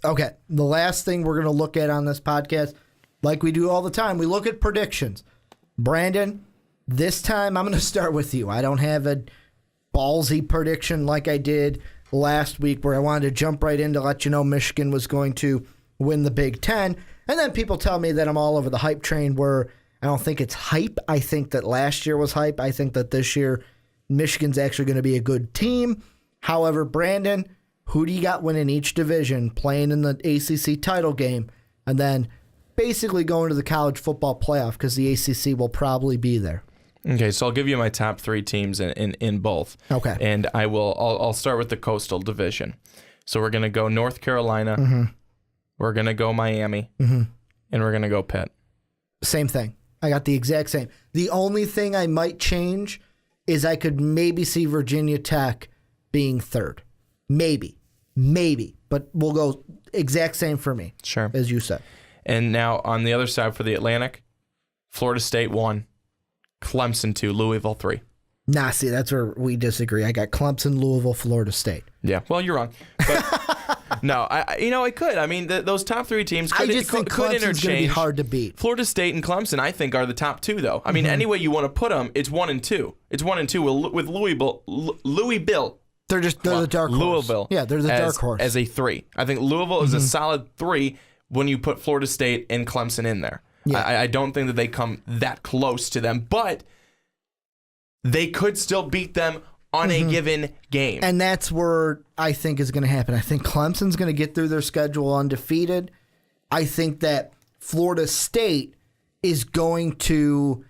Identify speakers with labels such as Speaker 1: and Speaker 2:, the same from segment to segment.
Speaker 1: Okay, the last thing we're going to look at on this podcast, like we do all the time, we look at predictions. Brandon, this time I'm going to start with you. I don't have a ballsy prediction like I did last week where I wanted to jump right in to let you know Michigan was going to win the Big Ten. And then people tell me that I'm all over the hype train where I don't think it's hype. I think that last year was hype. I think that this year Michigan's actually going to be a good team. However, Brandon, who do you got winning each division, playing in the ACC title game, and then basically going to the college football playoff because the ACC will probably be there?
Speaker 2: Okay, so I'll give you my top three teams in both.
Speaker 1: Okay.
Speaker 2: And I'll start with the Coastal Division. So we're going to go North Carolina, we're going to go Miami, and we're going to go Pitt.
Speaker 1: Same thing. I got the exact same. The only thing I might change is I could maybe see Virginia Tech being third. Maybe. But we'll go exact same for me.
Speaker 2: Sure.
Speaker 1: As you said.
Speaker 2: And now on the other side for the Atlantic, Florida State 1, Clemson 2, Louisville 3.
Speaker 1: Nah, see, that's where we disagree. I got Clemson, Louisville, Florida State.
Speaker 2: Yeah, well, you're wrong. But no, it could. I mean, those top three teams could,
Speaker 1: I just think Clemson's going to be hard to beat.
Speaker 2: Florida State and Clemson, I think, are the top two, though. I mean, any way you want to put them, it's 1 and 2. It's 1 and 2 with Louisville.
Speaker 1: They're the dark horse.
Speaker 2: Louisville.
Speaker 1: Yeah, they're the dark horse.
Speaker 2: As a 3. I think Louisville is a solid 3 when you put Florida State and Clemson in there. Yeah. I don't think that they come that close to them, but they could still beat them on a given game.
Speaker 1: And that's where I think is going to happen. I think Clemson's going to get through their schedule undefeated. I think that Florida State is going to,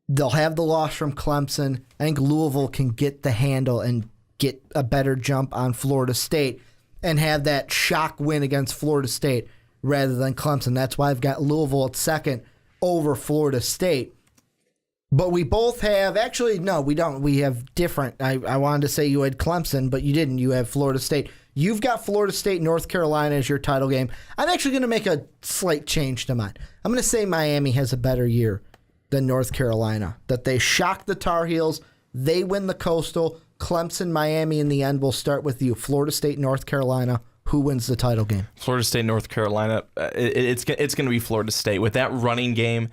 Speaker 1: they'll have the loss from Clemson. I think Louisville can get the handle and get a better jump on Florida State and have that shock win against Florida State rather than Clemson. That's why I've got Louisville at second over Florida State. But we both have, actually, no, we don't. We have different. I wanted to say you had Clemson, but you didn't. You have Florida State. You've got Florida State, North Carolina as your title game. I'm actually going to make a slight change to mine. I'm going to say Miami has a better year than North Carolina, that they shock the Tar Heels, they win the Coastal, Clemson, Miami in the end. We'll start with you. Florida State, North Carolina. Who wins the title game?
Speaker 2: Florida State, North Carolina. It's going to be Florida State. With that running game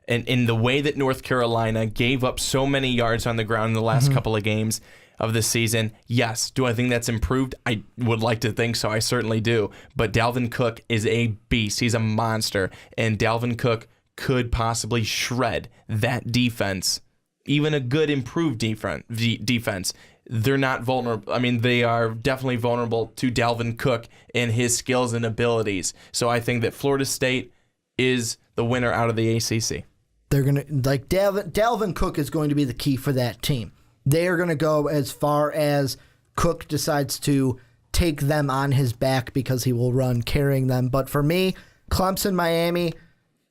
Speaker 2: and in the way that North Carolina gave up so many yards on the ground in the last couple of games of the season, yes. Do I think that's improved? I would like to think so. I certainly do. But Dalvin Cook is a beast. He's a monster. And Dalvin Cook could possibly shred that defense. Even a good improved defense. They're not vulnerable. I mean, they are definitely vulnerable to Dalvin Cook and his skills and abilities. So I think that Florida State is the winner out of the ACC.
Speaker 1: They're going to, like, Dalvin Cook is going to be the key for that team. They are going to go as far as Cook decides to take them on his back because he will run carrying them. But for me, Clemson, Miami,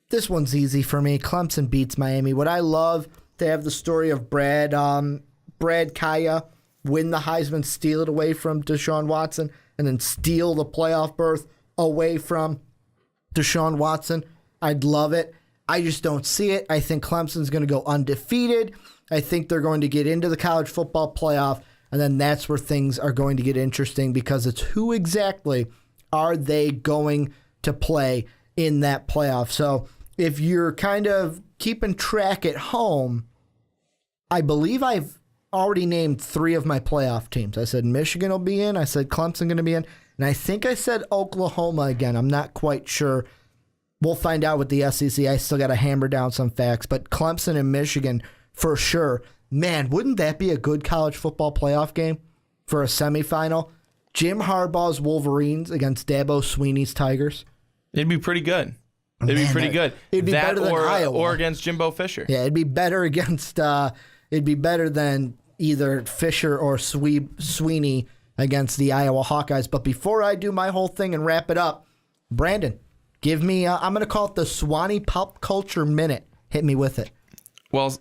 Speaker 1: this one's easy for me. Clemson beats Miami. What I love, they have the story of Brad Kaya win the Heisman, steal it away from Deshaun Watson, and then steal the playoff berth away from Deshaun Watson. I'd love it. I just don't see it. I think Clemson's going to go undefeated. I think they're going to get into the college football playoff, and then that's where things are going to get interesting because it's who exactly are they going to play in that playoff. So if you're kind of keeping track at home, I believe I've already named 3 of my playoff teams. I said Michigan will be in. I said Clemson going to be in. And I think I said Oklahoma again. I'm not quite sure. We'll find out with the SEC. I still got to hammer down some facts. But Clemson and Michigan for sure. Man, wouldn't that be a good college football playoff game for a semifinal? Jim Harbaugh's Wolverines against Dabo Swinney's Tigers.
Speaker 2: It'd be pretty good. It'd be pretty good.
Speaker 1: It'd be better than Iowa.
Speaker 2: Or against Jimbo Fisher.
Speaker 1: Yeah, it'd be better against... it'd be better than either Fisher or Swinney against the Iowa Hawkeyes. But before I do my whole thing and wrap it up, Brandon, give me, I'm going to call it the Swanee Pop Culture Minute. Hit me with it.
Speaker 2: Well,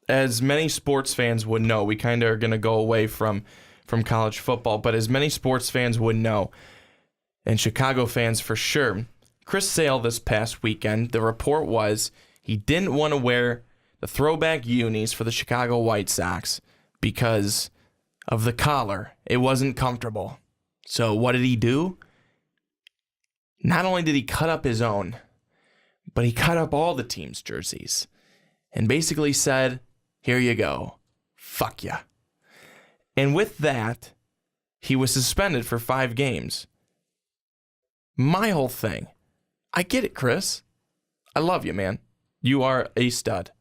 Speaker 2: as many sports fans would know, we kind of are going to go away from college football, but as many sports fans would know, and Chicago fans for sure, Chris Sale this past weekend, the report was he didn't want to wear the throwback unis for the Chicago White Sox because of the collar. It wasn't comfortable. So what did he do? not only did he cut up his own, but he cut up all the team's jerseys and basically said, here you go. Fuck ya. And with that, he was suspended for 5 games. My whole thing, I get it, Chris. I love you, man. You are a stud.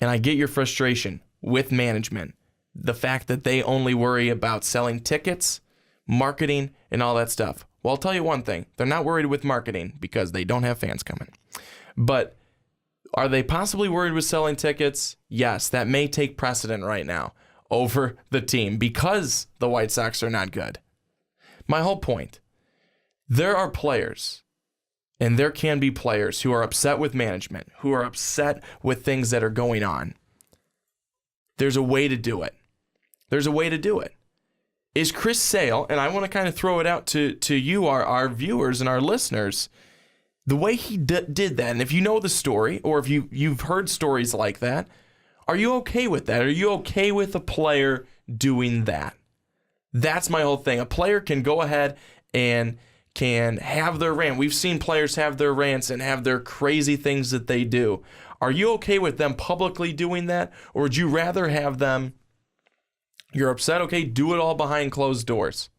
Speaker 2: And I get your frustration with management. The fact that they only worry about selling tickets, marketing, and all that stuff. Well, I'll tell you one thing. They're not worried with marketing because they don't have fans coming. But are they possibly worried with selling tickets? Yes, that may take precedent right now over the team because the White Sox are not good. My whole point, there are players, and there can be players who are upset with management, who are upset with things that are going on. There's a way to do it. There's a way to do it. Is Chris Sale, and I want to kind of throw it out to you, our viewers and our listeners, the way he did that, and if you know the story, or if you've heard stories like that, are you okay with that? Are you okay with a player doing that? That's my whole thing. A player can go ahead and can have their rant. We've seen players have their rants and have their crazy things that they do. Are you okay with them publicly doing that? Or would you rather have them, you're upset, okay, do it all behind closed doors?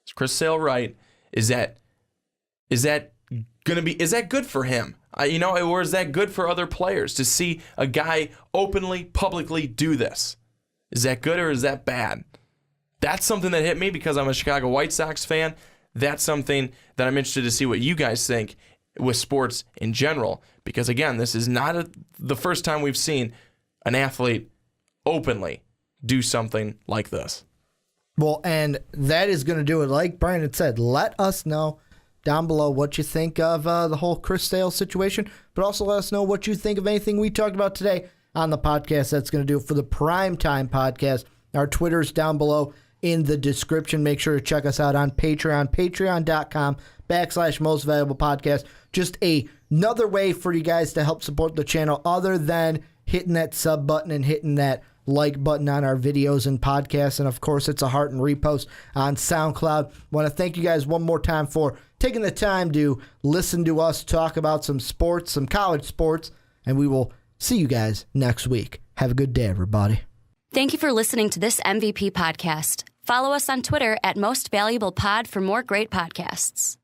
Speaker 2: Is Chris Sale right? Is that good for him? Or is that good for other players to see a guy openly, publicly do this? Is that good or is that bad? That's something that hit me because I'm a Chicago White Sox fan. That's something that I'm interested to see what you guys think with sports in general. Because again, this is not the first time we've seen an athlete openly do something like this.
Speaker 1: Well, and that is going to do it. Like Brandon said, let us know down below what you think of the whole Chris Sale situation, but also let us know what you think of anything we talked about today on the podcast. That's going to do it for the Primetime Podcast. Our Twitter's down below in the description. Make sure to check us out on Patreon, patreon.com/Most Valuable Podcast. Just another way for you guys to help support the channel other than hitting that sub button and hitting that like button on our videos and podcasts. And of course, it's a heart and repost on SoundCloud. Want to thank you guys one more time for taking the time to listen to us talk about some sports, some college sports, and we will see you guys next week. Have a good day, everybody.
Speaker 3: Thank you for listening to this MVP podcast. Follow us on Twitter @MostValuablePod for more great podcasts.